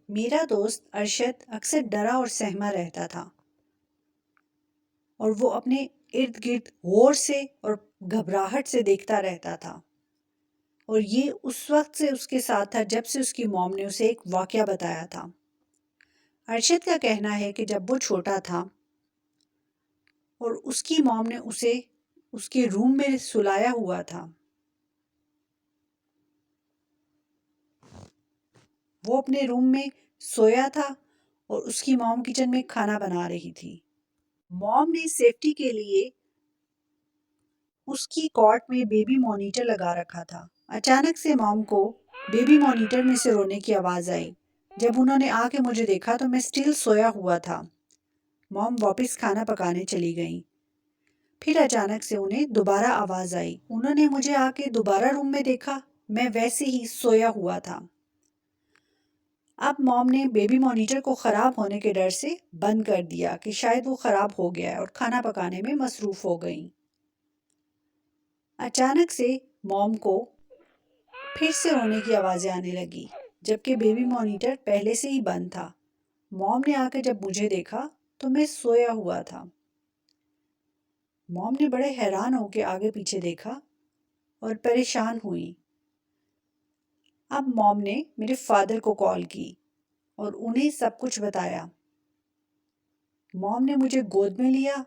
मेरा दोस्त अरशद अक्सर डरा और सहमा रहता था और वो अपने इर्द गिर्द गौर से और घबराहट से देखता रहता था। और ये उस वक्त से उसके साथ था जब से उसकी मॉम ने उसे एक वाकया बताया था। अरशद का कहना है कि जब वो छोटा था और उसकी मॉम ने उसे उसके रूम में सुलाया हुआ था, वो अपने रूम में सोया था और उसकी मॉम किचन में खाना बना रही थी। मॉम ने सेफ्टी के लिए उसकी कॉट में बेबी मॉनिटर लगा रखा था। अचानक से मॉम को बेबी मॉनिटर में से रोने की आवाज़ आई। जब उन्होंने आके मुझे देखा तो मैं स्टिल सोया हुआ था। मॉम वापस खाना पकाने चली गई। फिर अचानक से उन्हें दोबारा आवाज़ आई। उन्होंने मुझे आके दोबारा रूम में देखा, मैं वैसे ही सोया हुआ था। अब मॉम ने बेबी मॉनिटर को ख़राब होने के डर से बंद कर दिया कि शायद वो ख़राब हो गया है और खाना पकाने में मसरूफ़ हो गई। अचानक से मॉम को फिर से रोने की आवाज़ें आने लगी, जबकि बेबी मॉनिटर पहले से ही बंद था। मॉम ने आकर जब मुझे देखा तो मैं सोया हुआ था। मॉम ने बड़े हैरान होकर आगे पीछे देखा और परेशान हुई। अब मॉम ने मेरे फादर को कॉल की और उन्हें सब कुछ बताया। मॉम ने मुझे गोद में लिया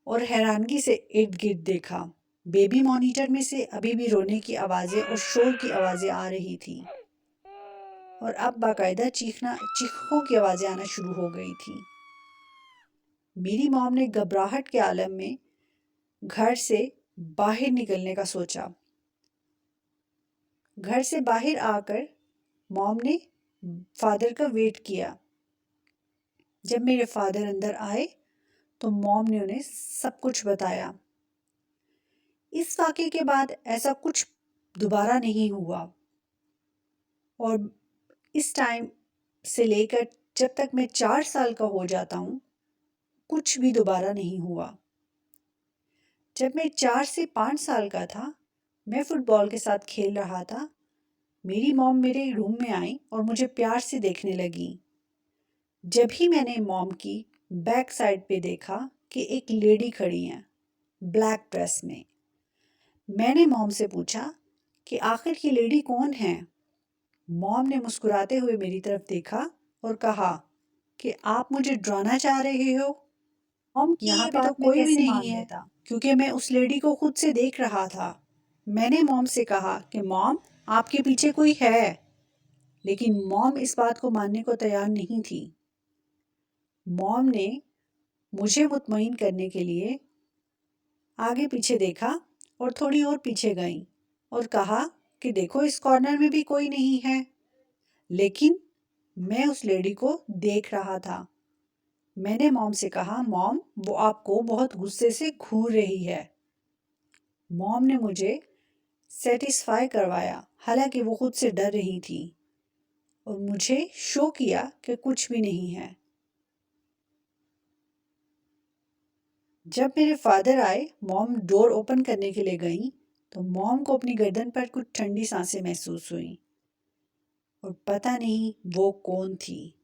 और हैरानगी से इर्द गिर्द देखा। बेबी मॉनिटर में से अभी भी रोने की आवाज़ें और शोर की आवाज़ें आ रही थी और अब बाकायदा चीखों की आवाज़ें आना शुरू हो गई थी। मेरी मॉम ने घबराहट के आलम में घर से बाहर निकलने का सोचा। घर से बाहर आकर मॉम ने फादर का वेट किया। जब मेरे फादर अंदर आए तो मॉम ने उन्हें सब कुछ बताया। इस वाक़े के बाद ऐसा कुछ दोबारा नहीं हुआ और इस टाइम से लेकर जब तक मैं 4 साल का हो जाता हूँ, कुछ भी दोबारा नहीं हुआ। जब मैं 4 से 5 साल का था, मैं फुटबॉल के साथ खेल रहा था। मेरी मॉम मेरे रूम में आई और मुझे प्यार से देखने लगी। जब ही मैंने मॉम की बैक साइड पे देखा कि एक लेडी खड़ी है ब्लैक ड्रेस में। मैंने मॉम से पूछा कि आखिर ये लेडी कौन है। मॉम ने मुस्कुराते हुए मेरी तरफ देखा और कहा कि आप मुझे डराना चाह रहे हो। मॉम की यहाँ पे तो कोई भी नहीं है क्योंकि मैं उस लेडी को खुद से देख रहा था। मैंने मॉम से कहा कि मॉम आपके पीछे कोई है, लेकिन मॉम इस बात को मानने को तैयार नहीं थी। मॉम ने मुझे मुतमईन करने के लिए आगे पीछे देखा और थोड़ी और पीछे गई और कहा कि देखो इस कॉर्नर में भी कोई नहीं है, लेकिन मैं उस लेडी को देख रहा था। मैंने मॉम से कहा मॉम वो आपको बहुत गुस्से से घूर रही है। मॉम ने मुझे सेटिस्फाई करवाया, हालांकि वो खुद से डर रही थी और मुझे शो किया कि कुछ भी नहीं है। जब मेरे फादर आए, मॉम डोर ओपन करने के लिए गई तो मॉम को अपनी गर्दन पर कुछ ठंडी सांसें महसूस हुई और पता नहीं वो कौन थी।